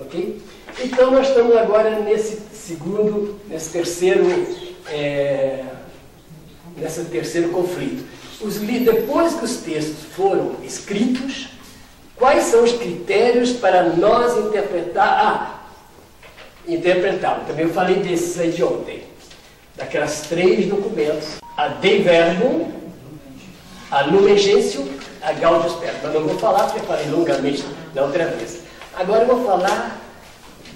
Ok? Então nós estamos agora nesse terceiro conflito. Depois que os textos foram escritos, quais são os critérios para nós interpretá-lo? Também eu falei desses aí de ontem, daquelas 3 documentos: a Dei Verbum, a Lumen Gentium, a Gaudium Spes. Mas não vou falar porque eu falei longamente da outra vez. Agora eu vou falar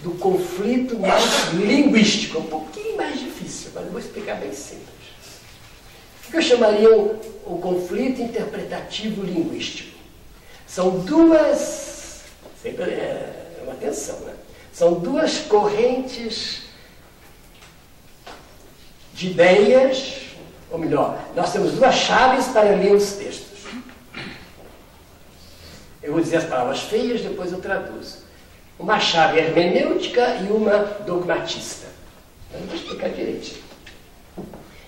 do conflito mais linguístico, um pouquinho mais difícil, mas eu vou explicar bem simples. O que eu chamaria o conflito interpretativo linguístico? São duas, sempre é uma tensão, né? São duas correntes de ideias, ou melhor, nós temos 2 chaves para ler os textos. Eu vou dizer as palavras feias, depois eu traduzo. Uma chave hermenêutica e uma dogmatista. Eu vou explicar direitinho.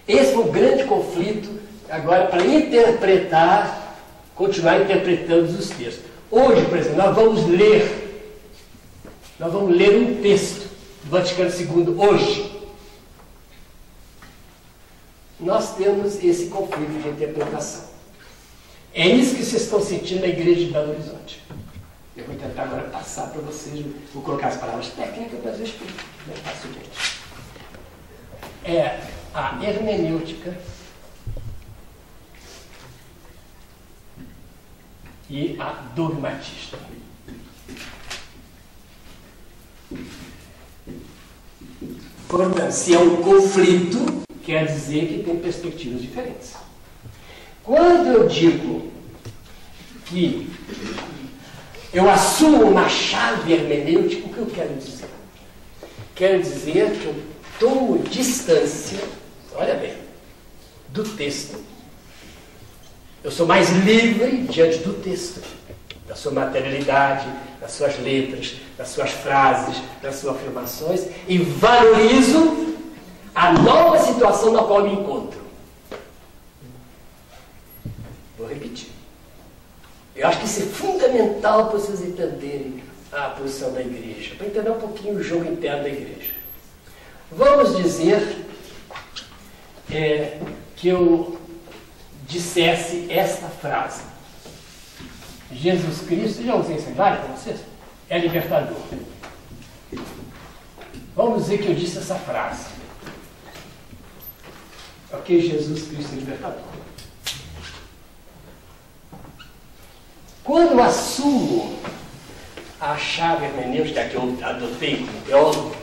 Esse foi o grande conflito, agora, para interpretar, continuar interpretando os textos. Hoje, por exemplo, nós vamos ler um texto do Vaticano II, hoje. Nós temos esse conflito de interpretação. É isso que vocês estão sentindo na igreja de Belo Horizonte. Eu vou tentar agora passar para vocês, vou colocar as palavras técnicas, mas eu explico bem facilmente. É a hermenêutica e a dogmatista. Portanto, se é um conflito, quer dizer que tem perspectivas diferentes. Quando eu digo que eu assumo uma chave hermenêutica, o que eu quero dizer? Quero dizer que eu tomo distância, olha bem, do texto. Eu sou mais livre diante do texto, da sua materialidade, das suas letras, das suas frases, das suas afirmações, e valorizo a nova situação na qual me encontro. Vou repetir. Eu acho que isso é fundamental para vocês entenderem a posição da igreja, para entender um pouquinho o jogo interno da igreja. Vamos dizer que eu dissesse esta frase: Jesus Cristo, já usei essa imagem para vocês? É libertador. Vamos dizer que eu disse essa frase. Ok, Jesus Cristo é libertador. Quando eu assumo a chave hermenêutica que eu adotei como teólogo,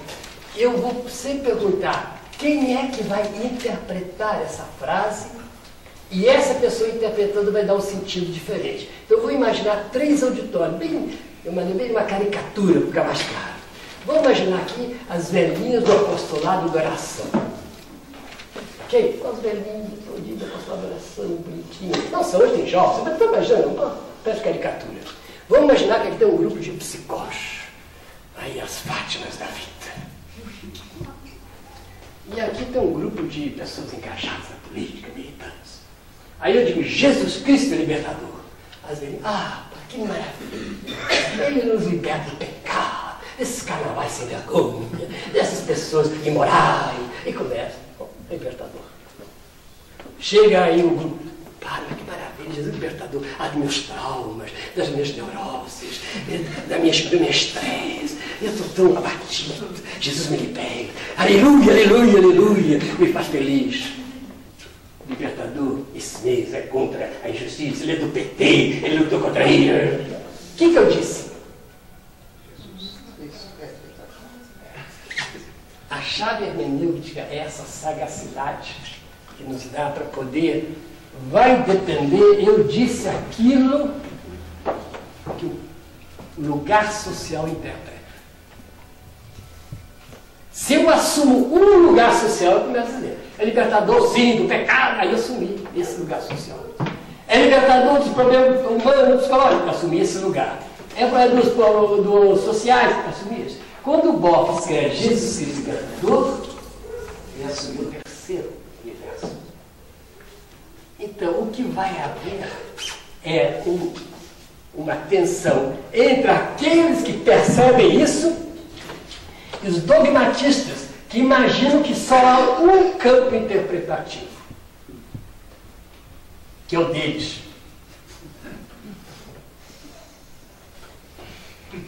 eu vou sempre perguntar: quem é que vai interpretar essa frase? E essa pessoa interpretando vai dar um sentido diferente. Então eu vou imaginar 3 auditórios, eu mandei bem uma caricatura para ficar mais claro. Vamos imaginar aqui as velhinhas do apostolado de oração. Ok? As velhinhas do apostolado de oração, bonitinhas. Nossa, hoje tem jovens, mas estou imaginando, peço caricatura. Vamos imaginar que aqui tem um grupo de psicólogos. Aí as Fátimas da vida. E aqui tem um grupo de pessoas engajadas na política, militantes. Aí eu digo: Jesus Cristo é libertador. Às vezes, que maravilha. Ele nos liberta do pecado, desses carnavais sem vergonha, dessas pessoas imorais. E começa: libertador. Chega aí o grupo: que maravilha, Jesus libertador. Dos meus traumas, das minhas neuroses, do meu estresse. Eu estou tão abatido. Jesus me liberta. Aleluia, aleluia, aleluia. Me faz feliz. Libertador, esse mesmo é contra a injustiça. Ele é do PT, ele lutou contra ele. O que eu disse? A chave hermenêutica é essa sagacidade que nos dá para poder. Vai depender, eu disse aquilo que o lugar social interpreta. Se eu assumo um lugar social, eu começo a dizer: é libertador, sim, do pecado, aí eu assumi esse lugar social. É libertador dos problemas humanos, psicológicos, assumi esse lugar. É dos sociais, assumi isso. Quando o Boff escreve Jesus Cristo libertador, ele assumiu o terceiro universo. Então, o que vai haver é uma tensão entre aqueles que percebem isso e os dogmatistas, que imaginam que só há um campo interpretativo, que é o deles.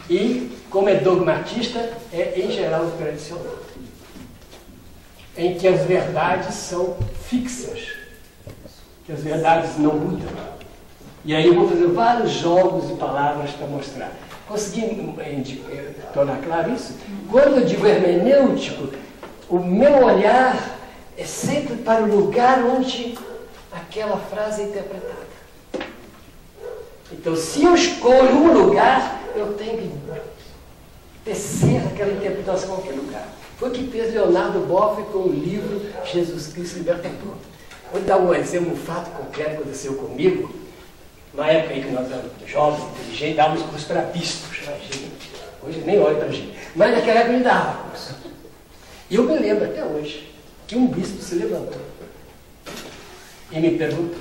E, como é dogmatista, é em geral tradicional, em que as verdades são fixas, que as verdades não mudam. E aí eu vou fazer vários jogos de palavras para mostrar. Consegui tornar claro isso? Quando eu digo hermenêutico, o meu olhar é sempre para o lugar onde aquela frase é interpretada. Então, se eu escolho um lugar, eu tenho que tecer aquela interpretação naquele lugar. Foi o que fez Leonardo Boff com o livro Jesus Cristo Libertador. Vou dar um exemplo, um fato concreto que aconteceu comigo. Na época em que nós éramos jovens, inteligentes, dávamos curso para bispos. Imagina. Hoje nem olho para a gente. Mas naquela época ele dava curso. E eu me lembro até hoje que um bispo se levantou e me perguntou: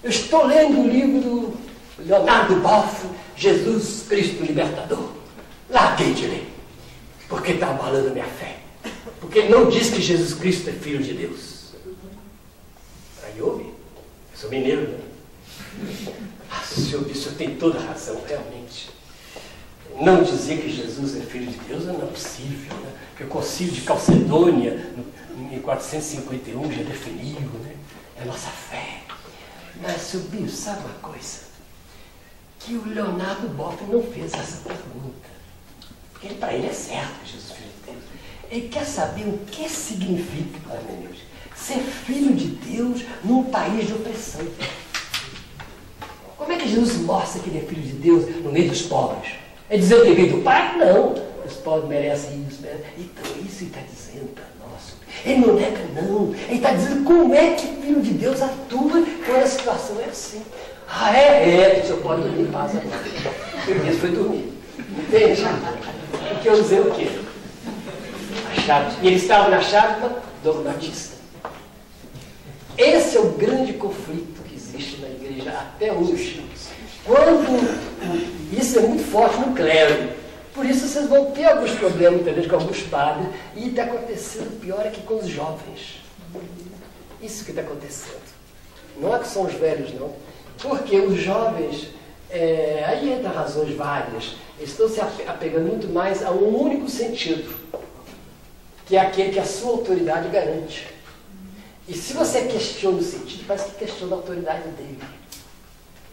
eu estou lendo o livro do Leonardo Boff, Jesus Cristo Libertador. Larguei de ler, porque está abalando a minha fé. Porque ele não diz que Jesus Cristo é Filho de Deus. Aí ouve, eu sou mineiro, né? Ah, senhor, o senhor tem toda a razão, realmente. Não dizer que Jesus é Filho de Deus não é possível, né? Porque o Concílio de Calcedônia, em 451, já definiu, né? É a nossa fé. Mas, senhor Bispo, sabe uma coisa? Que o Leonardo Boff não fez essa pergunta. Porque para ele é certo que Jesus é Filho de Deus. Ele quer saber o que significa, ser Filho de Deus num país de opressão. Como é que Jesus mostra que ele é Filho de Deus no meio dos pobres? É dizer que veio do Pai? Não. Os pobres merecem isso. Então, isso ele está dizendo para nós. Ele não nega, não. Ele está dizendo como é que o Filho de Deus atua quando a situação é assim. Ah, o senhor pode dormir em paz agora. Porque isso foi dormir. Entende? Porque eu usei o quê? A chave. E ele estava na chácara dogmatista. Esse é o grande conflito que existe na igreja até hoje. Isso é muito forte no clero. Por isso vocês vão ter alguns problemas, entendeu, com alguns padres. E está acontecendo pior aqui com os jovens. Isso que está acontecendo. Não é que são os velhos, não. Porque os jovens, aí entra razões várias, eles estão se apegando muito mais a um único sentido, que é aquele que a sua autoridade garante. E se você questiona o sentido, parece que questiona a autoridade dele.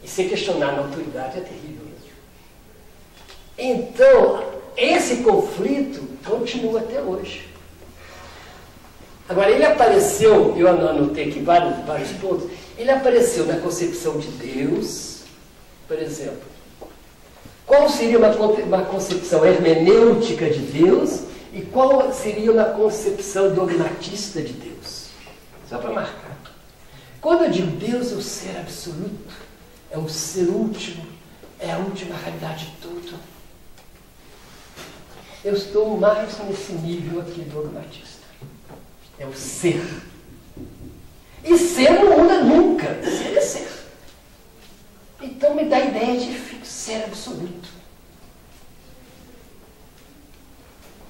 E se questionar na autoridade é terrível mesmo. Então, esse conflito continua até hoje. Agora, ele apareceu, eu anotei aqui vários pontos, ele apareceu na concepção de Deus, por exemplo. Qual seria uma concepção hermenêutica de Deus e qual seria uma concepção dogmatista de Deus? Só para marcar. Quando eu digo Deus é o ser absoluto, é o ser último, é a última realidade de tudo, eu estou mais nesse nível aqui dogmatista. É o ser. E ser não muda nunca. Ser é ser. Então me dá a ideia de ser absoluto.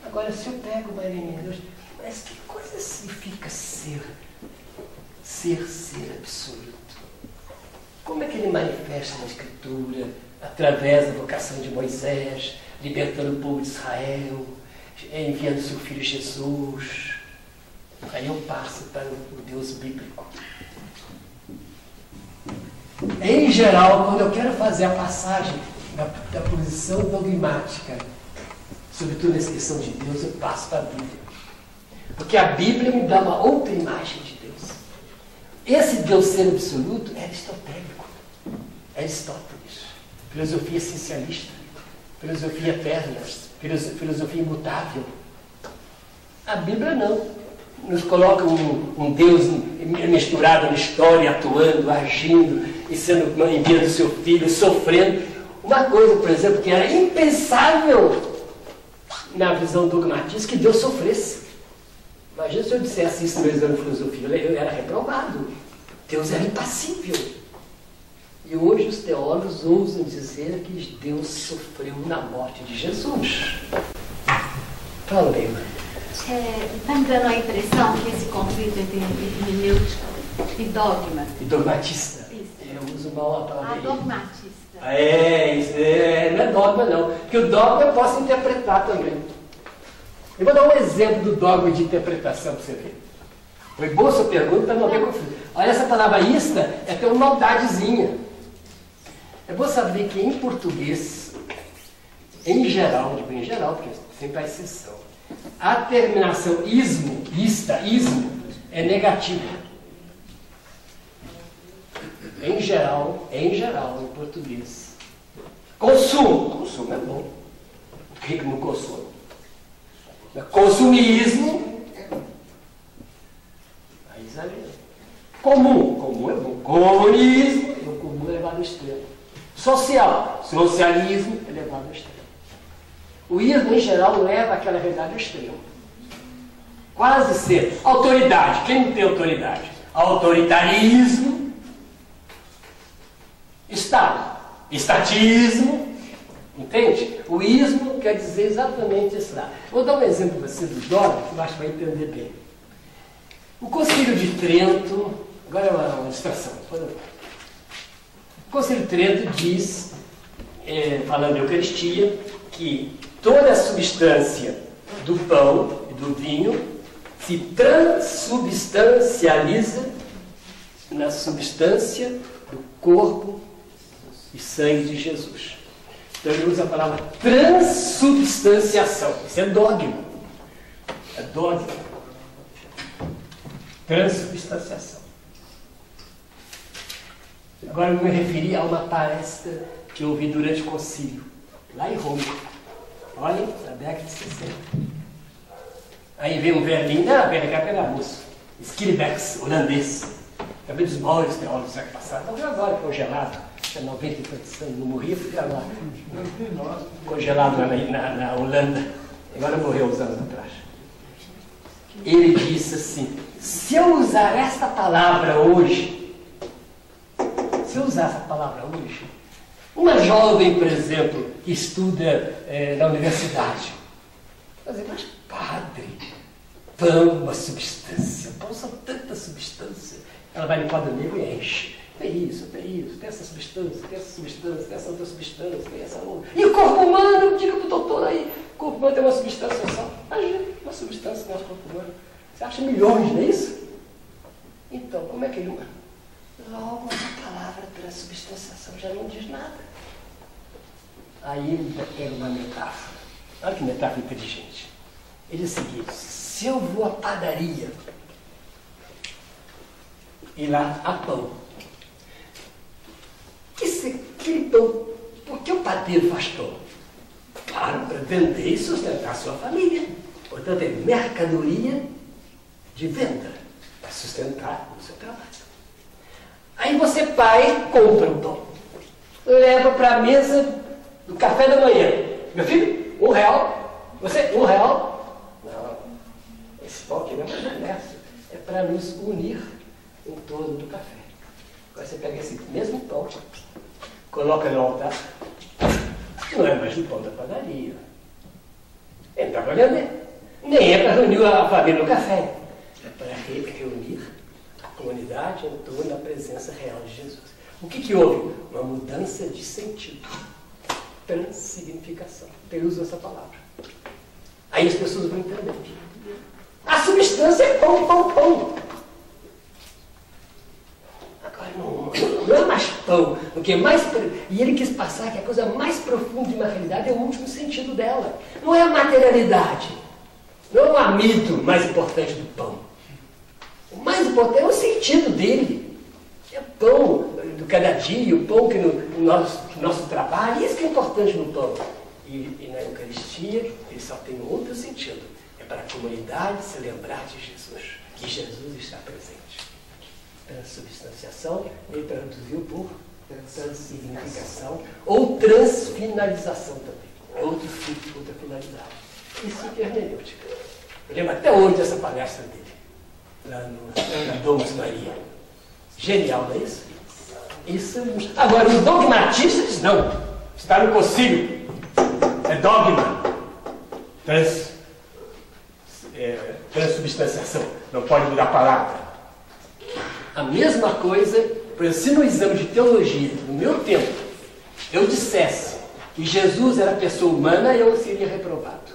Agora, se eu pego uma elemento, mas que coisa significa ser? Ser absoluto. Como é que ele manifesta na Escritura, através da vocação de Moisés, libertando o povo de Israel, enviando seu filho Jesus? Aí eu passo para o Deus bíblico. Em geral, quando eu quero fazer a passagem da posição dogmática, sobretudo nessa questão de Deus, eu passo para a Bíblia. Porque a Bíblia me dá uma outra imagem de Deus. Esse Deus ser absoluto é aristotélico. É Aristóteles. Filosofia essencialista. Filosofia eterna. Filosofia imutável. A Bíblia não. Nos coloca um Deus misturado na história, atuando, agindo, e enviando seu filho, sofrendo. Uma coisa, por exemplo, que era impensável na visão dogmatista, que Deus sofresse. Imagina se eu dissesse isso no meu exame de filosofia, eu era reprovado. Deus era impassível. E hoje os teólogos ousam dizer que Deus sofreu na morte de Jesus. Fala bem, mãe. Está me dando a impressão que esse conflito entre hermenêutica e dogma... E dogmatista. Isso. Eu uso mal a palavra. Dogmatista. Não é dogma não. Porque o dogma eu posso interpretar também. Eu vou dar um exemplo do dogma de interpretação para você ver. Foi boa sua pergunta para não haver conflito. Olha, essa palavra ista é ter uma maldadezinha. É bom saber que em português, em geral, digo em geral, porque sempre há exceção, a terminação ismo, ista, ismo, é negativa. Em geral, em português. Consumo é bom. O que não consome? Consumismo, aí exagero. Comum é bom. Comunismo, o comum é levado ao extremo. Socialismo é levado ao extremo. O ismo, em geral, leva aquela realidade ao extremo. Quase sempre. Autoridade. Quem não tem autoridade? Autoritarismo. Estado. Estatismo. Entende? O ismo quer dizer exatamente isso lá. Vou dar um exemplo para você do dogma, que eu acho que vai entender bem. O Concílio de Trento, agora é uma distração. O Concílio de Trento diz, falando de Eucaristia, que toda a substância do pão e do vinho se transubstancializa na substância do corpo e sangue de Jesus. Então ele usa a palavra transubstanciação. Isso é dogma. É dogma. Transubstanciação. Agora eu me referi a uma palestra que eu ouvi durante o concílio, lá em Roma. Olha, na década de 60. Aí veio um velhinho, velho cá era russo, Skilbecks, holandês. Também dos maiores teólogos do século passado. Então agora congelado, tinha 90 e tantos anos, não morria, fica lá. Congelado na Holanda. Agora morreu uns anos atrás. Ele disse assim: se eu usar esta palavra hoje, uma jovem, por exemplo, que estuda na universidade, vai dizer, mas padre, pão, uma substância, pão são tanta substância. Ela vai no quadro negro e enche. Tem isso, tem essa substância, tem essa substância, tem essa outra substância, tem essa outra. E o corpo humano, diga para o doutor aí, o corpo humano tem uma substância só. Imagina, uma substância no nosso corpo humano. Você acha milhões, não é isso? Então, como é que ele... Logo, essa palavra transubstanciação já não diz nada. Aí ele pega uma metáfora. Olha que metáfora inteligente. Ele diz o seguinte: se eu vou à padaria e lá há pão, aquele pão, por que o padeiro faz pão? Claro, para vender e sustentar a sua família. Portanto, é mercadoria de venda, para sustentar o seu trabalho. Aí você, pai, compra um pão, leva para a mesa do café da manhã. Meu filho, R$1. Você, R$1? Não, esse pão aqui não é para comércio, é para nos unir em torno do café. Agora você pega esse mesmo pão, coloca no altar, não é mais o pão da padaria. Ele não está para vender, nem é para reunir a família no café. É para reunir a comunidade em torno da presença real de Jesus. O que houve? Uma mudança de sentido. Transsignificação. Ele usou essa palavra. Aí as pessoas vão entender. A substância é pão, pão, pão. Agora não é mais pão. O que é mais... E ele quis passar que a coisa mais profunda de uma realidade é o último sentido dela. Não é a materialidade. Não é o amido mais importante do pão. O mais importante é o sentido dele. É o pão do cada dia, o pão que no nosso trabalho. Isso que é importante no pão. E na Eucaristia, ele só tem outro sentido. É para a comunidade se lembrar de Jesus. Que Jesus está presente. Transubstanciação, ele traduziu por transsignificação ou transfinalização também. Outro tipo, outra finalidade. Isso é hermenêutica. Eu lembro até hoje dessa palestra dele, lá na Domus Maria. Genial, não é isso? Isso é justo. Agora, os dogmatistas dizem, não, está no concílio. É dogma. Transubstanciação. Não pode mudar a palavra. A mesma coisa, por exemplo, se no exame de teologia, no meu tempo, eu dissesse que Jesus era pessoa humana, eu seria reprovado.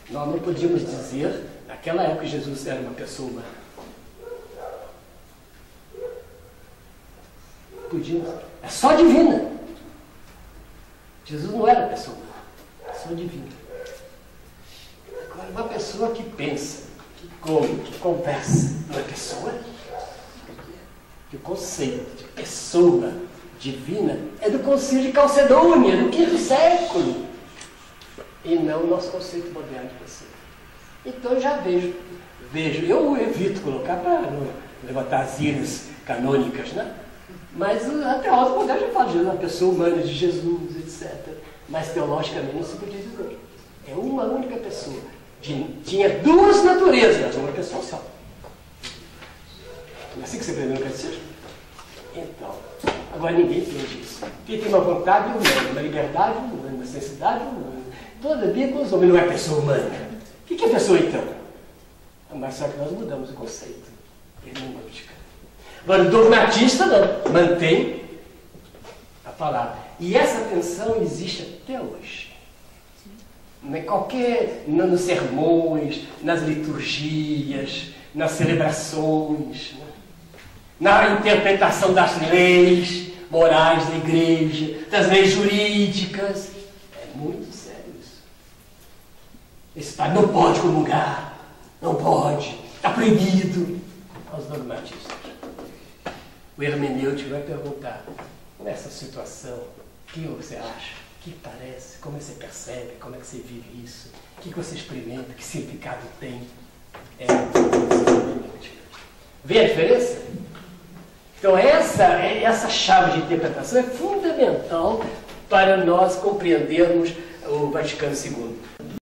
Nós não podíamos dizer, naquela época, que Jesus era uma pessoa humana. Podíamos. É só divina. Jesus não era pessoa humana, é só divina. Agora, uma pessoa que pensa, que come, que conversa, uma pessoa, que o conceito de pessoa divina é do Concílio de Calcedônia, do V século, e não o nosso conceito moderno de pessoa. Então eu já vejo, eu evito colocar para não levantar as iras canônicas, né? Mas a teologia moderna já fala de uma pessoa humana de Jesus, etc. Mas teologicamente não se podia dizer. É uma única pessoa. Tinha duas naturezas, mas uma pessoa só. Não é assim que você aprendeu no catecismo? Então, agora ninguém entende isso. Quem tem uma vontade humana, uma liberdade humana, uma sensibilidade humana, todavia com os homens não é pessoa humana. O que é pessoa então? Mas só que nós mudamos o conceito hermenêutica. Agora, o dogmatista não, mantém a palavra. E essa tensão existe até hoje. Nos sermões, nas liturgias, nas celebrações, né? Na interpretação das leis morais da igreja, das leis jurídicas. É muito sério isso. Esse padre não pode comungar, não pode, está proibido. Aos dogmatistas. O hermenêutico vai perguntar, nessa situação, o que você acha? O que parece? Como você percebe? Como é que você vive isso? O que você experimenta? Que significado tem? Vê a diferença? Então essa chave de interpretação é fundamental para nós compreendermos o Vaticano II.